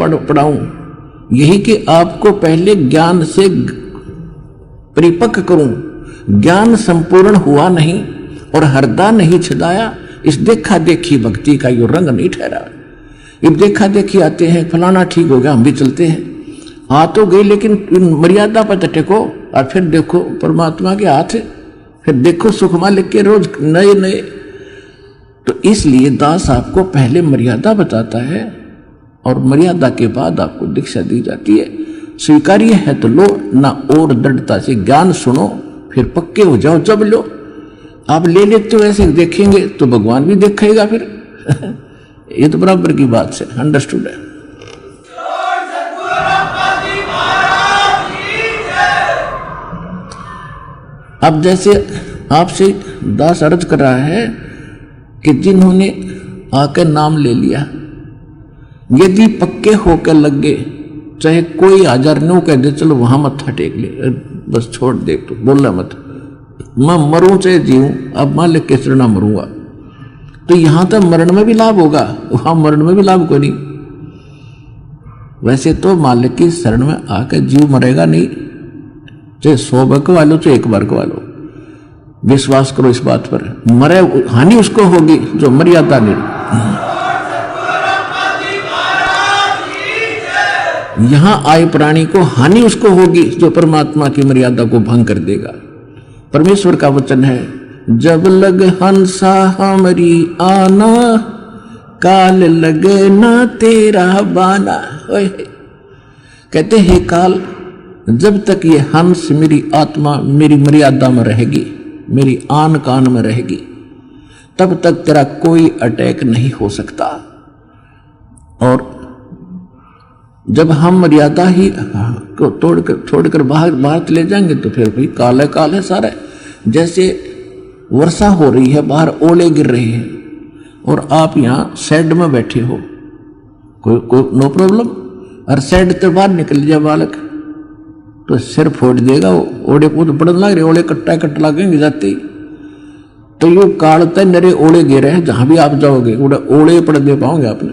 पढ़ाऊं, यही कि आपको पहले ज्ञान से परिपक्व करूं। ज्ञान संपूर्ण हुआ नहीं और हरदा नहीं छिदाया, इस देखा देखी भक्ति का यो रंग नहीं ठहरा। अब देखा देखी आते हैं, फलाना ठीक हो गया हम भी चलते हैं, आ तो गई लेकिन मर्यादा पर टेको, और फिर देखो परमात्मा के हाथ, फिर देखो सुखमा लिख के रोज नए नए। तो इसलिए दास आपको पहले मर्यादा बताता है और मर्यादा के बाद आपको दीक्षा दी जाती है। स्वीकार्य है तो लो, ना और दृढ़ता से ज्ञान सुनो, फिर पक्के हो जाओ जब लो। आप ले लेते हो ऐसे देखेंगे तो भगवान भी देखेगा फिर ये तो बराबर की बात से अंडरस्टूड है। अब जैसे आपसे दास अर्ज कर रहा है कि जिन्होंने आकर नाम ले लिया, यदि पक्के होकर लग गए, चाहे कोई 1009 कह दे चलो वहां मत्था टेक ले, बस छोड़ दे, तो बोलना मत, मैं मरूं चाहे जीऊं, अब मालिक के शरण मरूंगा, तो यहां तक मरण में भी लाभ होगा, वहां मरण में भी लाभ कोई नहीं। वैसे तो मालिक की शरण में आकर जीव मरेगा नहीं, चाहे 100 बार कवा लो चाहे 1 बार कवा लो, विश्वास करो इस बात पर, मरे हानि उसको होगी जो मर्यादा नहीं। यहां आए प्राणी को हानि उसको होगी जो परमात्मा की मर्यादा को भंग कर देगा। परमेश्वर का वचन है, जब लग हंसा हमारी आना, काल लगे ना तेरा बाना। कहते हैं काल, जब तक ये हंस मेरी आत्मा मेरी मर्यादा में रहेगी, मेरी आन कान में रहेगी, तब तक तेरा कोई अटैक नहीं हो सकता। और जब हम मर्यादा ही को छोड़कर बाहर चले जाएंगे तो फिर भी काल है सारा। जैसे वर्षा हो रही है, बाहर ओले गिर रहे हैं और आप यहाँ शेड में बैठे हो, कोई नो प्रॉब्लम, और शेड से बाहर निकल जाए बालक तो सिर फोड़ देगा, वो ओले कूद पड़न लग रहे, ओले कट्टा लगेंगे जाते ही। तो यो कालते नरे ओले गिरे हैं, जहां भी आप जाओगे ओले पड़ दे पाओगे आपने।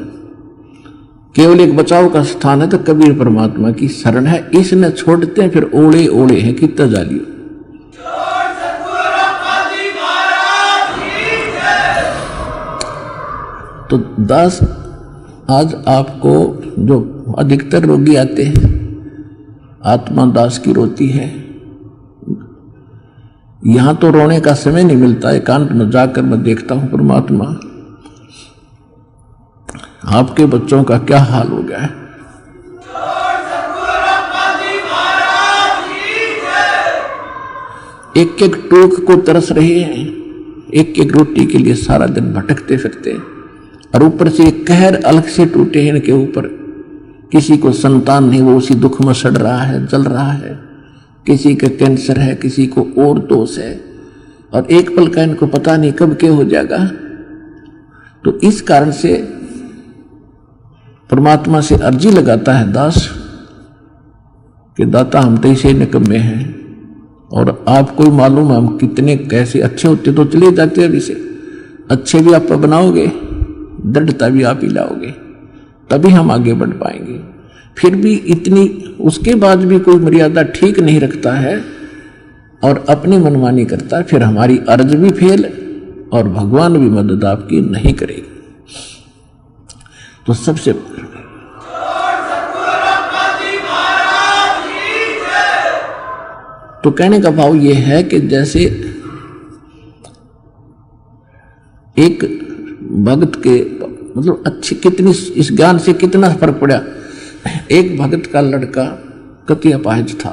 केवल एक बचाव का स्थान है तो कबीर परमात्मा की शरण है, इसने छोड़ते हैं फिर ओले हैं कितना जालियो। तो दास आज आपको जो अधिकतर रोगी आते हैं, आत्मा दास की रोती है, यहां तो रोने का समय नहीं मिलता, एकांत में जाकर मैं देखता हूं परमात्मा आपके बच्चों का क्या हाल हो गया है। एक एक टूक को तरस रहे हैं, एक एक रोटी के लिए सारा दिन भटकते फिरते, और ऊपर से एक कहर अलग से टूटे हैं इनके ऊपर। किसी को संतान नहीं, वो उसी दुख में सड़ रहा है, जल रहा है, किसी का कैंसर है, किसी को और दोष है, और एक पल का इनको पता नहीं कब क्या हो जाएगा। तो इस कारण से परमात्मा से अर्जी लगाता है दास कि दाता हम तो इसे निकम्मे हैं, और आपको ही मालूम है हम कितने कैसे अच्छे होते तो चले जाते हैं, अभी से अच्छे भी आप बनाओगे, दृढ़ता भी आप ही लाओगे, तभी हम आगे बढ़ पाएंगे। फिर भी इतनी उसके बाद भी कोई मर्यादा ठीक नहीं रखता है और अपनी मनमानी करता है, फिर हमारी अर्ज भी फेल और भगवान भी मदद आपकी नहीं करेगी। तो सबसे तो कहने का भाव यह है कि जैसे एक भक्त के मतलब अच्छी कितनी इस ज्ञान से कितना फर्क पड़ा। एक भक्त का लड़का कति अपाहिज था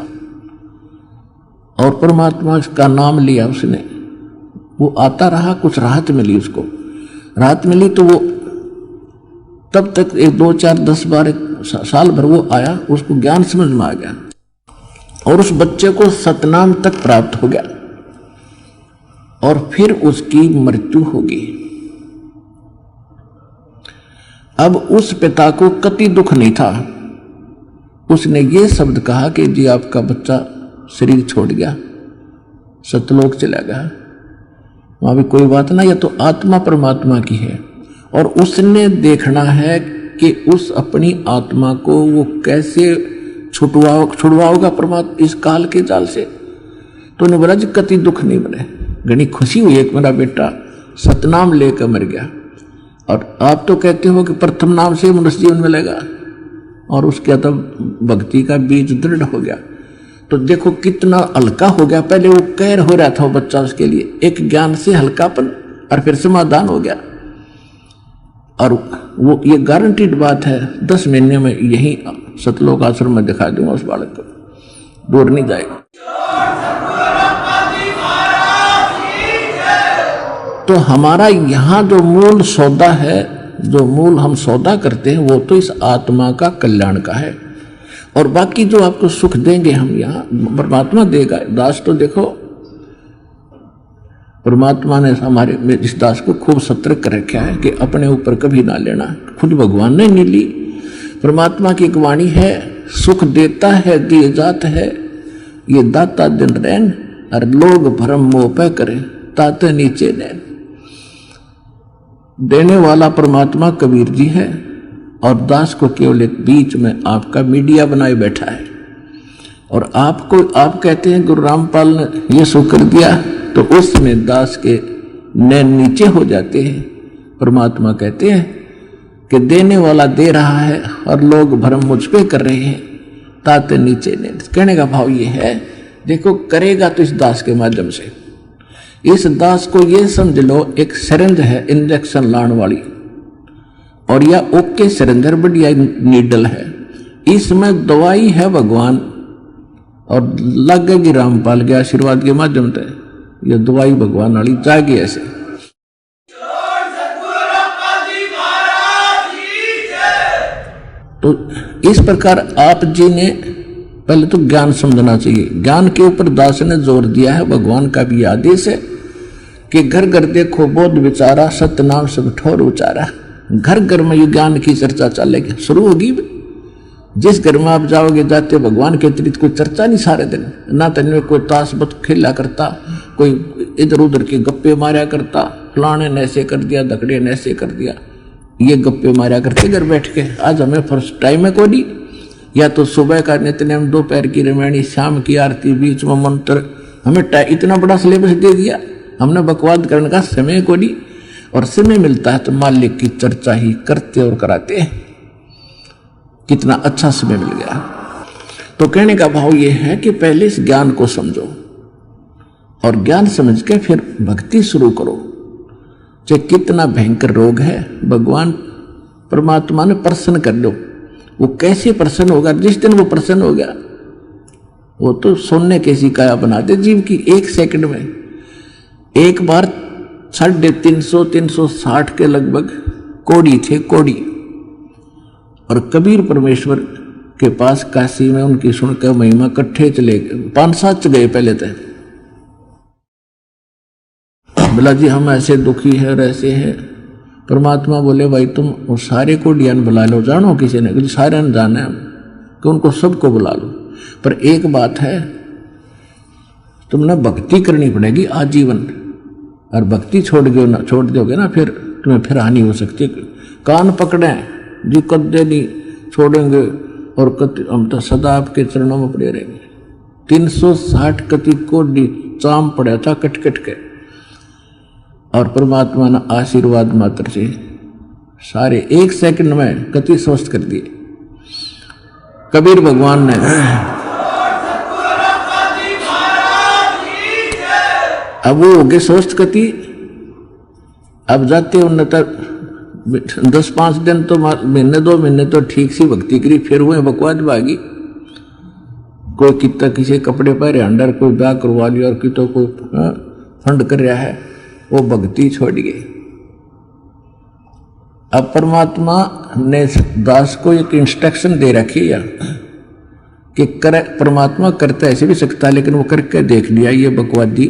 और परमात्मा का नाम लिया उसने, वो आता रहा, कुछ राहत मिली उसको, राहत मिली तो वो तब तक 1 2 4 10 12 साल भर वो आया, उसको ज्ञान समझ में आ गया और उस बच्चे को सतनाम तक प्राप्त हो गया और फिर उसकी मृत्यु होगी। अब उस पिता को कति दुख नहीं था, उसने ये शब्द कहा कि जी आपका बच्चा शरीर छोड़ गया, सतलोक चला गया, वहां भी कोई बात ना, यह तो आत्मा परमात्मा की है और उसने देखना है कि उस अपनी आत्मा को वो कैसे छुड़वाओगा परमात्मा इस काल के जाल से। तो उन्हें बोला जी कति दुख नहीं बने। घनी खुशी हुई एक मेरा बेटा सतनाम लेकर मर गया, और आप तो कहते हो कि प्रथम नाम से मनुष्य जीवन मिलेगा, और उसके तब भक्ति का बीज दृढ़ हो गया। तो देखो कितना हल्का हो गया। पहले वो कहर हो रहा था वो बच्चा, उसके लिए एक ज्ञान से हल्कापन और फिर समाधान हो गया। और वो ये गारंटीड बात है 10 महीने में यही सतलोक आश्रम में दिखा दूंगा उस बालक को, दूर नहीं जाएगा। तो हमारा यहाँ जो मूल सौदा है, जो मूल हम सौदा करते हैं, वो तो इस आत्मा का कल्याण का है, और बाकी जो आपको सुख देंगे हम यहाँ परमात्मा देगा। दास तो देखो परमात्मा ने हमारे इस दास को खूब सतर्क कर रखा है कि अपने ऊपर कभी ना लेना। खुद भगवान ने नहीं ली। परमात्मा की एक वाणी है, सुख देता है दिए जात है, ये दाता दिन रैन, और लोग भरम मोह पे करे ताते नीचे नैन। देने वाला परमात्मा कबीर जी है, और दास को केवल एक बीच में आपका मीडिया बनाए बैठा है। और आपको आप कहते हैं गुरु रामपाल ने ये सुख कर दिया, तो उसमें दास के नैन नीचे हो जाते हैं। परमात्मा कहते हैं कि देने वाला दे रहा है और लोग भरम मुझ पे कर रहे हैं ताते नीचे नैन। कहने का भाव ये है, देखो करेगा तो इस दास के माध्यम से। इस दास को ये समझ लो एक सिरिंज है इंजेक्शन लाने वाली, और यह ओके सिरिंजर बढ़िया नीडल है, इसमें दवाई है भगवान, और लगेगी रामपाल के आशीर्वाद के माध्यम से यह दवाई भगवान वाली जाएगी ऐसे। तो इस प्रकार आप जी ने पहले तो ज्ञान समझना चाहिए। ज्ञान के ऊपर दास ने जोर दिया है, भगवान का भी आदेश है कि घर घर देखो बोध विचारा, सत्य नाम सब ठोर उचारा। घर घर में ये ज्ञान की चर्चा चलेगी, शुरू होगी। जिस घर में आप जाओगे जाते भगवान के अतिरिक्त कोई चर्चा नहीं सारे दिन, ना तन कोई ताश बत खेला करता, कोई इधर उधर के गप्पे मारा करता, फलाने ने ऐसे कर दिया, धकड़े ने ऐसे कर दिया, ये गप्पे मारा करते घर बैठ के। आज हमें फर्स्ट टाइम है कोई, या तो सुबह का नित्यनेम, दोपहर की रामायणी, शाम की आरती, बीच में मंत्र, हमें इतना बड़ा सिलेबस दे दिया। हमने बकवाद करने का समय को नहीं, और समय मिलता है तो मालिक की चर्चा ही करते और कराते हैं। कितना अच्छा समय मिल गया। तो कहने का भाव ये है कि पहले इस ज्ञान को समझो, और ज्ञान समझ के फिर भक्ति शुरू करो। चाहे कितना भयंकर रोग है, भगवान परमात्मा ने प्रसन्न कर दो। वो कैसे प्रसन्न होगा? जिस दिन वो प्रसन्न हो गया, वो तो सोने कैसी काया बना दे जीव की 1 सेकंड में। एक बार 350-360 के लगभग कोड़ी थे, कोड़ी, और कबीर परमेश्वर के पास काशी में उनकी सुनकर महिमा इकट्ठे चले गए। 5-7 गए पहले तक। बोला जी हम ऐसे दुखी है और ऐसे है। परमात्मा बोले भाई तुम वो सारे कोडियान बुला लो, जानो किसी ने, सारे ने जाना है कि उनको सबको बुला लो, पर एक बात है, तुमने भक्ति करनी पड़ेगी आजीवन, और भक्ति छोड़ दोगे ना फिर तुम्हें फिर हानि हो सकती है। कान पकड़े जी, कदे नहीं छोड़ेंगे, और हम तो सदा आपके चरणों में पड़े रहेंगे। 360 कति कोडी चाम पड़ा था कट कट के, और परमात्मा ने आशीर्वाद मात्र से सारे 1 सेकंड में कति स्वस्थ कर दिए। कबीर भगवान ने अब वो हो गए स्वस्थ कति। अब जाते उन तक 10-5 दिन तो महीने 2 महीने तो ठीक सी भक्ति करी, फिर हुए बकवाद भागी। कोई कितना किसी कपड़े पहरे अंडर, कोई ब्याह करवा लिया, और कितो कोई फंड कर रहा है, वो भक्ति छोड़ गई। अब परमात्मा ने दास को एक इंस्ट्रक्शन दे रखी है कि परमात्मा करता ऐसे भी सकता है, लेकिन वो करके देख लिया ये बकवादी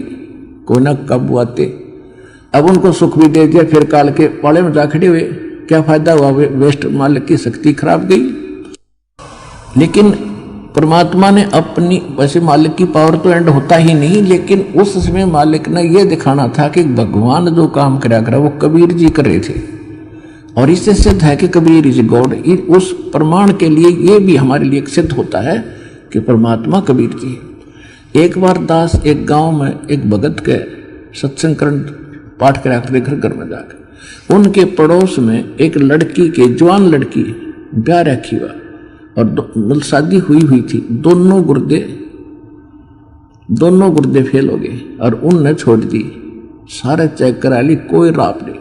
को ना कब आते। अब उनको सुख भी दे दिया, फिर काल के पाले में जा खड़े हुए, क्या फायदा हुआ? वेस्ट, मालिक की शक्ति खराब गई। लेकिन परमात्मा ने अपनी, वैसे मालिक की पावर तो एंड होता ही नहीं, लेकिन उस समय मालिक ने यह दिखाना था कि भगवान जो काम करा वो कबीर जी कर रहे थे। और इससे सिद्ध है कि कबीर इज गॉड। उस प्रमाण के लिए ये भी हमारे लिए सिद्ध होता है कि परमात्मा कबीर जी। एक बार दास एक गांव में एक भगत के सत्संग पाठ करा कर घर घर में जाकर उनके पड़ोस में एक लड़की के जवान लड़की ब्याह रखी हुआ और शादी हुई थी। दोनों गुर्दे फेल हो गए और उनने छोड़ दी। सारे चेक करा ली, कोई राप नहीं,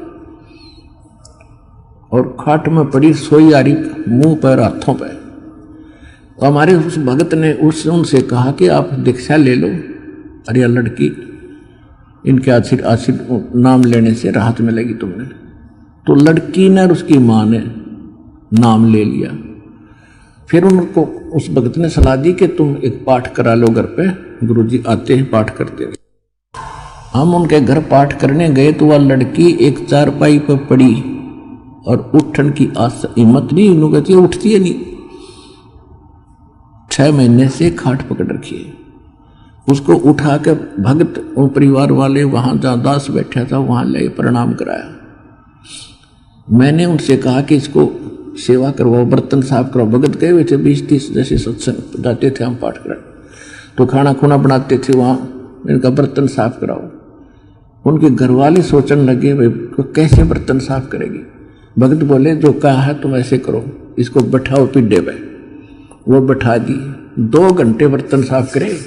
और खाट में पड़ी सोई आ रही, मुंह पर हाथों पर। तो हमारे उस भगत ने उनसे कहा कि आप दीक्षा ले लो, अरे यह लड़की इनके आशीर्वाद नाम लेने से राहत मिलेगी तुमने। तो लड़की ने और उसकी माँ ने नाम ले लिया। फिर उनको उस भगत ने सलाह दी कि तुम एक पाठ करा लो घर पे, गुरुजी आते हैं पाठ करते हैं। हम उनके घर पाठ करने गए तो वह लड़की एक चारपाई पर पड़ी और उठन की हिम्मत नहीं, उन्होंने कहती उठती है नहीं। 6 महीने से खाट पकड़ रखी है। उसको उठा कर भगत और परिवार वाले वहां जहां दास बैठा था वहां ले प्रणाम कराया। मैंने उनसे कहा कि इसको सेवा करवाओ, बर्तन साफ कराओ। भगत गए हुए थे 20-30 जैसे सत्संग जाते थे हम पाठ कराए, तो खाना खुना बनाते थे वहां, इनका बर्तन साफ कराओ। उनके घर वाले सोचने लगे भाई तो कैसे बर्तन साफ करेगी। भगत बोले जो कहा है तुम ऐसे करो, इसको बैठाओ पिड्डे पे। वो बैठा दी, 2 घंटे बर्तन साफ करे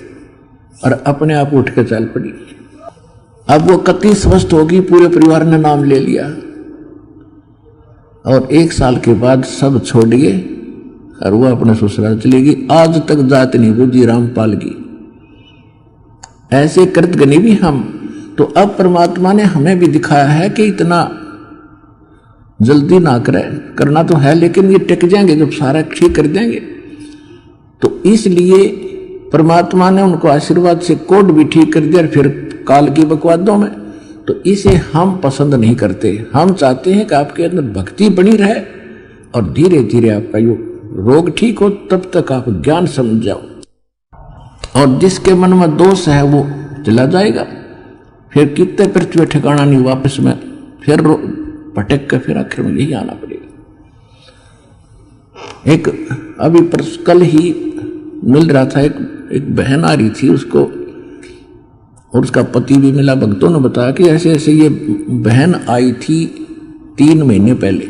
और अपने आप उठ के चल पड़ी। अब वो कति स्वस्थ होगी, पूरे परिवार ने नाम ले लिया और 1 साल के बाद सब छोड़ गए और वो अपने ससुराल चली गई। आज तक जात नहीं बुझी रामपाल की। ऐसे कृतघ्नी भी हम। तो अब परमात्मा ने हमें भी दिखाया है कि इतना जल्दी ना करें, करना तो है लेकिन ये टिक जाएंगे जब सारा ठीक कर देंगे। तो इसलिए परमात्मा ने उनको आशीर्वाद से कोड भी ठीक कर दिया, फिर काल की बकवादों में। तो इसे हम पसंद नहीं करते। हम चाहते हैं कि आपके अंदर भक्ति बनी रहे और धीरे धीरे आपका यो रोग ठीक हो, तब तक आप ज्ञान समझ जाओ। और जिसके मन में दोष है वो चला जाएगा, फिर कितने पृथ्वी ठिकाना नहीं, वापस में फिर भटक कर फिर आखिर में यही आना पड़ेगा। एक अभी कल ही मिल रहा था, एक बहन आ रही थी, उसको और उसका पति भी मिला। भक्तों ने बताया कि ऐसे ऐसे ये बहन आई थी 3 महीने पहले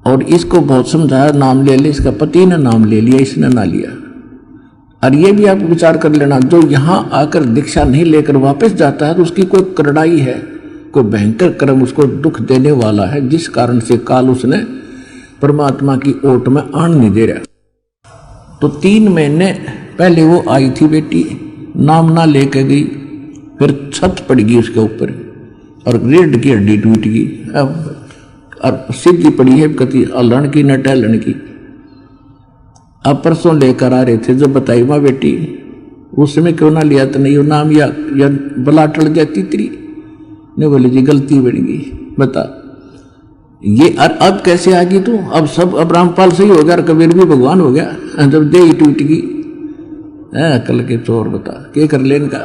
और इसको बहुत समझाया नाम ले ले, इसका पति ने नाम ले लिया, इसने ना लिया। और ये भी आप विचार कर लेना, जो यहां आकर दीक्षा नहीं लेकर वापस जाता है तो उसकी कोई करड़ाई है, कोई भयंकर कर्म उसको दुख देने वाला है, जिस कारण से काल उसने परमात्मा की ओट में आन नहीं दे रहा। तो 3 महीने पहले वो आई थी बेटी, नाम ना लेके गई, फिर छत पड़ गई उसके ऊपर और रीढ़ की हड्डी टूट गई। अब और सीधी पड़ी है कति हलन की न टहलन की। अब परसों लेकर आ रहे थे, जब बताई माँ बेटी उस समय क्यों ना लिया, तो नहीं वो नाम या बला टल जाती तेरी ने। बोले जी गलती बन गई, बता ये अब कैसे आ गई तू। अब सब अब रामपाल सही हो गया और कबीर भी भगवान हो गया, जब दे ही टूट गई है। कल के चोर बता क्या कर लेन का।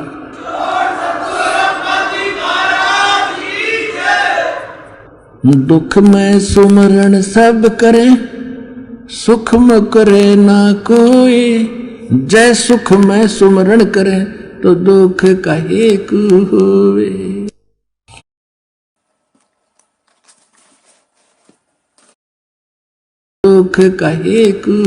दुख में सुमरण सब करे, सुख में करे ना कोई। जय सुख में सुमरण करे तो दुख काहे को होवे। दुख काहे को